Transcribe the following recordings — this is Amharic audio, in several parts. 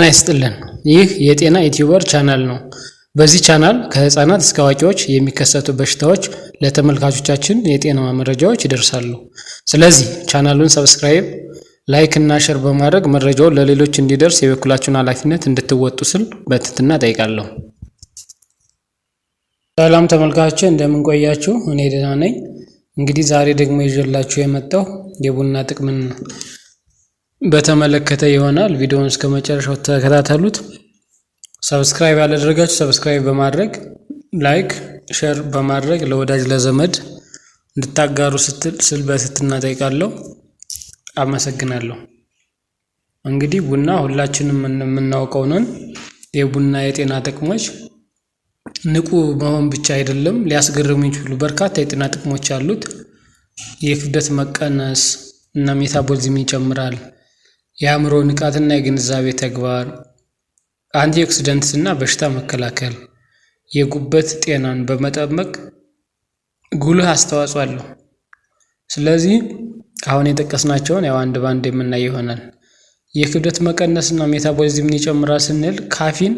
ይስጥልን። ይህ የጤና ዩቲዩበር ቻናል ነው። በዚህ ቻናል ከህፃናት እስከ አዋቂዎች የሚከሰቱ በሽታዎች ለተመልካቾቻችን የጤና መረጃዎች ይደርሳሉ። ስለዚህ ቻናሉን ሰብስክራይብ፣ ላይክ እና ሼር በማድረግ መረጃውን ለሌሎች እንዲደርስ የበኩላችሁን ኃላፊነት እንድትወጡ ስል በትህትና እጠይቃለሁ። ሰላም ተመልካቾች እንደምን ቆያችሁ? እኔ ደህና ነኝ። እንግዲህ ዛሬ ደግሞ ይዤላችሁ የመጣው የቡና ጥቅምን በተመለከተ ይሆናል። ቪዲዮውን እስከ መጨረሻው ተከታተሉት። ሰብስክራይብ ያላደረጋችሁ ሰብስክራይብ በማድረግ ላይክ፣ ሼር በማድረግ ለወዳጅ ለዘመድ እንድታጋሩ ስል በትህትና እጠይቃለሁ። አመሰግናለሁ። እንግዲህ ቡና ሁላችንም የምናውቀው ነው። የቡና የጤና ጥቅሞች ንቁ መሆን ብቻ አይደለም፣ ሊያስገርሙ የሚችሉ በርካታ የጤና ጥቅሞች አሉት። የክብደት መቀነስ እና ሜታቦሊዝም ይጨምራል። የአእምሮ ንቃትና የግንዛቤ ተግባር፣ አንቲኦክሲደንትስ እና በሽታ መከላከል፣ የጉበት ጤናን በመጠበቅ ጉልህ አስተዋጽኦ አለው። ስለዚህ አሁን የጠቀስናቸውን አንድ ባንድ የምናይ ይሆናል። የክብደት መቀነስና ሜታቦሊዝምን ይጨምራል ስንል ካፊን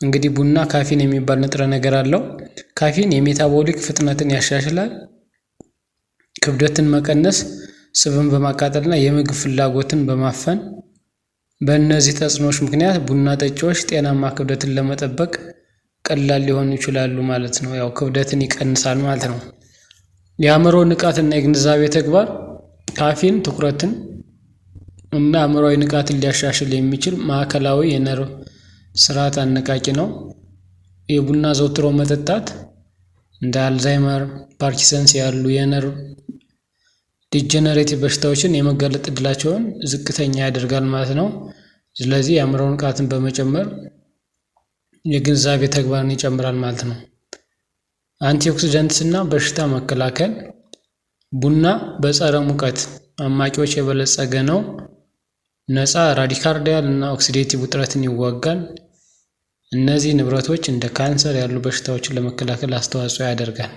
እንግዲህ ቡና ካፊን የሚባል ንጥረ ነገር አለው። ካፊን የሜታቦሊክ ፍጥነትን ያሻሽላል። ክብደትን መቀነስ፣ ስብን በማቃጠልና የምግብ ፍላጎትን በማፈን በእነዚህ ተጽዕኖዎች ምክንያት ቡና ጠጪዎች ጤናማ ክብደትን ለመጠበቅ ቀላል ሊሆኑ ይችላሉ ማለት ነው። ክብደትን ይቀንሳል ማለት ነው። የአእምሮ ንቃትና የግንዛቤ ተግባር፣ ካፊን ትኩረትን እና አእምሮዊ ንቃትን ሊያሻሽል የሚችል ማዕከላዊ የነርቭ ስርዓት አነቃቂ ነው። የቡና ዘውትሮ መጠጣት እንደ አልዛይመር፣ ፓርኪንሰንስ ያሉ የነርቭ ዲጀነሬቲቭ በሽታዎችን የመጋለጥ እድላቸውን ዝቅተኛ ያደርጋል ማለት ነው። ስለዚህ የአእምሮ ንቃትን በመጨመር የግንዛቤ ተግባርን ይጨምራል ማለት ነው። አንቲኦክሲደንትስ እና በሽታ መከላከል፣ ቡና በጸረ ሙቀት አማቂዎች የበለጸገ ነው። ነፃ ራዲካርዲያል እና ኦክሲዴቲቭ ውጥረትን ይዋጋል። እነዚህ ንብረቶች እንደ ካንሰር ያሉ በሽታዎችን ለመከላከል አስተዋጽኦ ያደርጋል።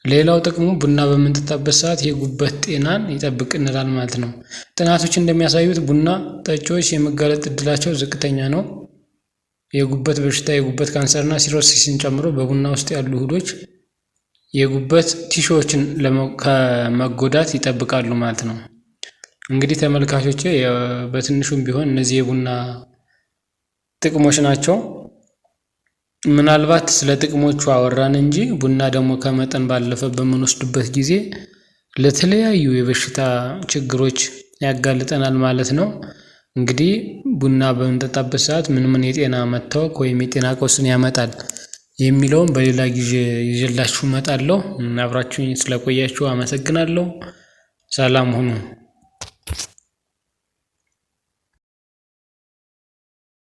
ሌላው ጥቅሙ ቡና በምንጠጣበት ሰዓት የጉበት ጤናን ይጠብቅልናል ማለት ነው። ጥናቶች እንደሚያሳዩት ቡና ጠጪዎች የመጋለጥ እድላቸው ዝቅተኛ ነው። የጉበት በሽታ፣ የጉበት ካንሰርና ሲሮሲስን ጨምሮ በቡና ውስጥ ያሉ ውህዶች የጉበት ቲሾዎችን ከመጎዳት ይጠብቃሉ ማለት ነው። እንግዲህ ተመልካቾቼ በትንሹም ቢሆን እነዚህ የቡና ጥቅሞች ናቸው። ምናልባት ስለ ጥቅሞቹ አወራን እንጂ ቡና ደግሞ ከመጠን ባለፈ በምንወስድበት ጊዜ ለተለያዩ የበሽታ ችግሮች ያጋልጠናል ማለት ነው። እንግዲህ ቡና በምንጠጣበት ሰዓት ምን የጤና መታወክ ወይም የጤና ቀውስን ያመጣል የሚለውን በሌላ ጊዜ ይዤላችሁ እመጣለሁ። አብራችሁኝ ስለቆያችሁ አመሰግናለሁ። ሰላም ሁኑ።